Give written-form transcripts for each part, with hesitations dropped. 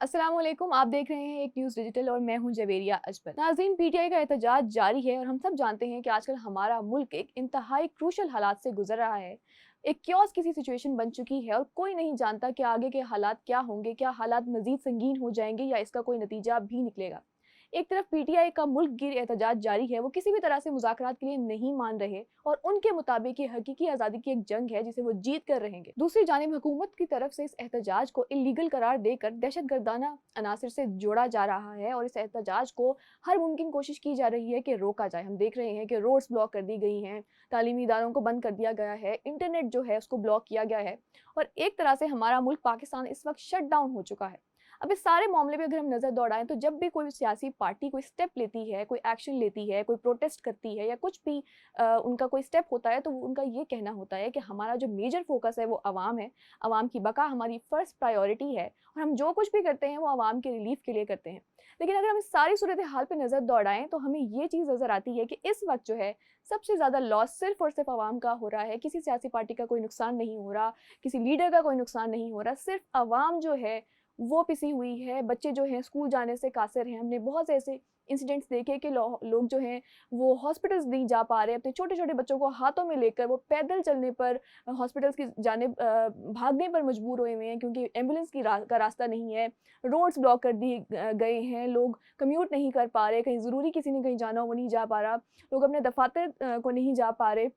अस्सलामुअलैकुम, आप देख रहे हैं एक न्यूज़ डिजिटल और मैं हूं जवेरिया अजबर। नाज़रीन, पीटीआई का एहतजाज जारी है और हम सब जानते हैं कि आजकल हमारा मुल्क एक इंतहाई क्रूशल हालात से गुजर रहा है। एक क्योस किसी सिचुएशन बन चुकी है और कोई नहीं जानता कि आगे के हालात क्या होंगे, क्या हालात मजीद संगीन हो जाएंगे या इसका कोई नतीजा भी निकलेगा। एक तरफ पीटीआई का मुल्क गिर एहतजाज जारी है, वो किसी भी तरह से मुज़ाकरात के लिए नहीं मान रहे और उनके मुताबिक ये हकीकी आज़ादी की एक जंग है जिसे वो जीत कर रहेंगे। दूसरी जानिब हुकूमत की तरफ से इस एहतजाज को इलीगल करार देकर दहशतगर्दाना अनासर से जोड़ा जा रहा है और इस एहतजाज को हर मुमकिन कोशिश की जा रही है कि रोका जाए। हम देख रहे हैं कि रोड्स ब्लॉक कर दी गई हैं, तालीमी इदारों को बंद कर दिया गया है, इंटरनेट जो है उसको ब्लॉक किया गया है और एक तरह से हमारा मुल्क पाकिस्तान इस वक्त शट डाउन हो चुका है। अब इस सारे मामले पे अगर हम नज़र दौड़ाएं तो जब भी कोई सियासी पार्टी कोई स्टेप लेती है, कोई एक्शन लेती है, कोई प्रोटेस्ट करती है या कुछ भी उनका कोई स्टेप होता है तो उनका ये कहना होता है कि हमारा जो मेजर फोकस है वो आवाम है, आवाम की बका हमारी फर्स्ट प्रायोरिटी है और हम जो कुछ भी करते हैं वो आवाम के रिलीफ के लिए करते हैं। लेकिन अगर हम इस सारी सूरत हाल पर नज़र दौड़ाएं तो हमें ये चीज़ नज़र आती है कि इस वक्त जो है सबसे ज़्यादा लॉस सिर्फ और सिर्फ आवाम का हो रहा है। किसी सियासी पार्टी का कोई नुकसान नहीं हो रहा, किसी लीडर का कोई नुकसान नहीं हो रहा, सिर्फ आवाम जो है वो पिसी हुई है। बच्चे जो हैं स्कूल जाने से कासिर हैं। हमने बहुत से ऐसे इंसिडेंट्स देखे कि लोग जो हैं वो हॉस्पिटल्स नहीं जा पा रहे, अपने छोटे छोटे बच्चों को हाथों में लेकर वो पैदल चलने पर हॉस्पिटल्स की जाने भागने पर मजबूर हुए हुए हैं क्योंकि एम्बुलेंस का रास्ता नहीं है। रोड्स ब्लॉक कर दिए गए हैं, लोग कम्यूट नहीं कर पा रहे, कहीं ज़रूरी किसी ने कहीं जाना हो वो नहीं जा पा रहा, लोग अपने दफातर को नहीं जा पा रहे।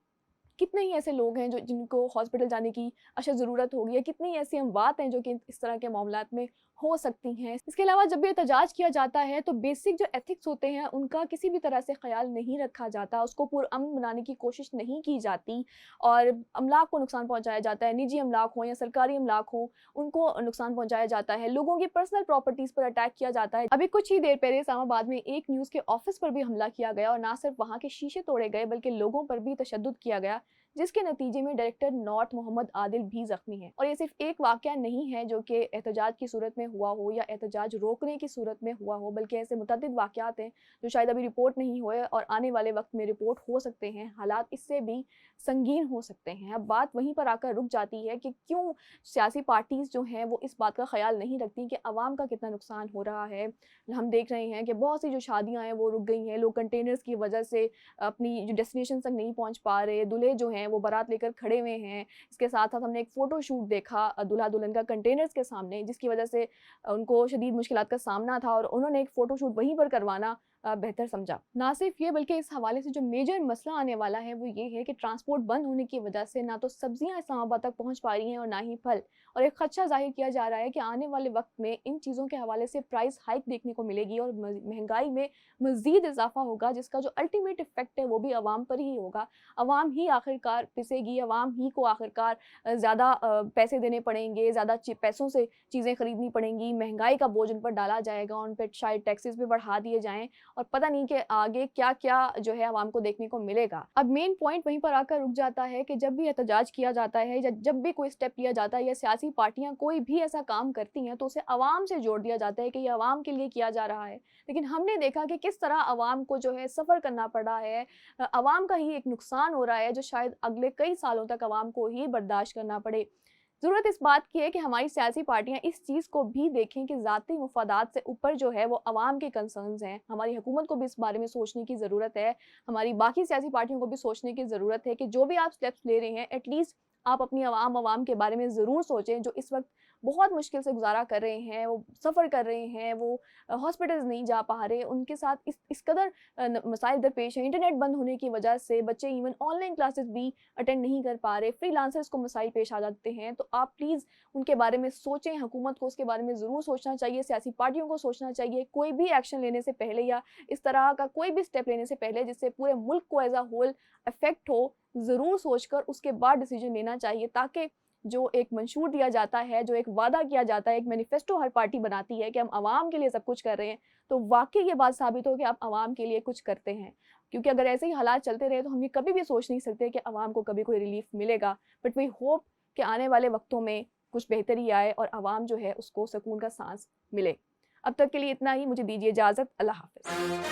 कितने ही ऐसे लोग हैं जो जिनको हॉस्पिटल जाने की अशद ज़रूरत होगी या कितनी ऐसी अमवात हैं जो कि इस तरह के मामलात में हो सकती हैं। इसके अलावा जब भी एहतजाज किया जाता है तो बेसिक जो एथिक्स होते हैं उनका किसी भी तरह से ख्याल नहीं रखा जाता, उसको पुरअमन बनाने की कोशिश नहीं की जाती और अमलाक को नुकसान पहुंचाया जाता है। निजी अमलाक हों या सरकारी अमलाक हों, उनको नुकसान पहुंचाया जाता है, लोगों की पर्सनल प्रॉपर्टीज़ पर अटैक किया जाता है। अभी कुछ ही देर पहले इस्लामाबाद में एक न्यूज़ के ऑफिस पर भी हमला किया गया और ना सिर्फ वहाँ के शीशे तोड़े गए बल्कि लोगों पर भी तशद्दुद किया गया, जिसके नतीजे में डायरेक्टर नॉर्थ मोहम्मद आदिल भी जख्मी हैं। और ये सिर्फ एक वाकया नहीं है जो कि एहतजाज की सूरत में हुआ हो या एहतजाज रोकने की सूरत में हुआ हो, बल्कि ऐसे मुतअद्दिद वाकयात हैं जो शायद अभी रिपोर्ट नहीं हुए और आने वाले वक्त में रिपोर्ट हो सकते हैं। हालात इससे भी संगीन हो सकते हैं। अब बात वहीं पर आकर रुक जाती है कि क्यों सियासी पार्टीज़ जो हैं वो इस बात का ख्याल नहीं रखती कि आवाम का कितना नुकसान हो रहा है। हम देख रहे हैं कि बहुत सी जो शादियाँ हैं वो रुक गई हैं, लोग कंटेनर्स की वजह से अपनी जो डेस्टिनेशन तक नहीं पहुँच पा रहे, दूल्हे जो हैं वो बारात लेकर खड़े हुए हैं। इसके साथ-साथ हमने एक फ़ोटो शूट देखा दूल्हा-दुल्हन का कंटेनर्स के सामने, जिसकी वजह से उनको शदीद मुश्किलात का सामना था और उन्होंने एक फ़ोटो शूट वहीं पर करवाना बेहतर समझा। ना सिर्फ ये बल्कि इस हवाले से जो मेजर मसला आने वाला है वो ये है कि ट्रांसपोर्ट बंद होने की वजह से ना तो सब्जियां इस्लामाबाद तक पहुंच पा रही हैं और ना ही फल, और एक खदशा जाहिर किया जा रहा है कि आने वाले वक्त में इन चीज़ों के हवाले से प्राइस हाइक देखने को मिलेगी और महंगाई में मज़ीद इजाफा होगा, जिसका जो अल्टीमेट इफेक्ट है वो भी आवाम पर ही होगा। आवाम ही आखिरकार पिसेगी, आवाम ही को आखिरकार ज़्यादा पैसे देने पड़ेंगे, ज़्यादा पैसों से चीज़ें खरीदनी पड़ेंगी, महंगाई का बोझ उन पर डाला जाएगा, उन पर शायद टैक्सेस भी बढ़ा दिए जाएँ और पता नहीं कि आगे क्या-क्या जो है आवाम को देखने को मिलेगा। अब मेन पॉइंट वहीं पर आकर रुक जाता है कि जब भी एहतजाज किया जाता है या जब भी कोई स्टेप लिया जाता है या सियासी पार्टियां कोई भी ऐसा काम करती हैं तो उसे आवाम से जोड़ दिया जाता है कि ये आवाम के लिए किया जा रहा है। लेकिन हमने देखा कि किस तरह आवाम को जो है सफ़र करना पड़ा है, आवाम का ही एक नुकसान हो रहा है जो शायद अगले कई सालों तक आवाम को ही बर्दाश्त करना पड़े। ज़रूरत इस बात की है कि हमारी सियासी पार्टियां इस चीज़ को भी देखें कि ज़ाती मुफादात से ऊपर जो है वो आवाम के कंसर्न्स हैं। हमारी हुकूमत को भी इस बारे में सोचने की ज़रूरत है, हमारी बाकी सियासी पार्टियों को भी सोचने की ज़रूरत है कि जो भी आप स्टेप्स ले रहे हैं एटलीस्ट आप अपनी आवाम के बारे में ज़रूर सोचें जो इस वक्त बहुत मुश्किल से गुजारा कर रहे हैं, वो सफ़र कर रहे हैं, वो हॉस्पिटल्स नहीं जा पा रहे, उनके साथ इस कदर मसाइल दरपेश हैं। इंटरनेट बंद होने की वजह से बच्चे इवन ऑनलाइन क्लासेस भी अटेंड नहीं कर पा रहे, फ्रीलांसर्स को मसाइल पेश आ जाते हैं। तो आप प्लीज़ उनके बारे में सोचें, हुकूमत को उसके बारे में ज़रूर सोचना चाहिए, सियासी पार्टियों को सोचना चाहिए। कोई भी एक्शन लेने से पहले या इस तरह का कोई भी स्टेप लेने से पहले जिससे पूरे मुल्क को एज अ होल इफेक्ट हो, ज़रूर सोचकर उसके बाद डिसीजन लेना चाहिए, ताकि जो एक मंशूर दिया जाता है, जो एक वादा किया जाता है, एक मैनिफेस्टो हर पार्टी बनाती है कि हम आवाम के लिए सब कुछ कर रहे हैं, तो वाकई ये बात साबित हो कि आप आवाम के लिए कुछ करते हैं। क्योंकि अगर ऐसे ही हालात चलते रहे तो हम ये कभी भी सोच नहीं सकते कि आवाम को कभी कोई रिलीफ मिलेगा। बट वी होप कि आने वाले वक्तों में कुछ बेहतरी आए और आवाम जो है उसको सुकून का सांस मिले। अब तक के लिए इतना ही, मुझे दीजिए इजाज़त। अल्लाह हाफ़िज़।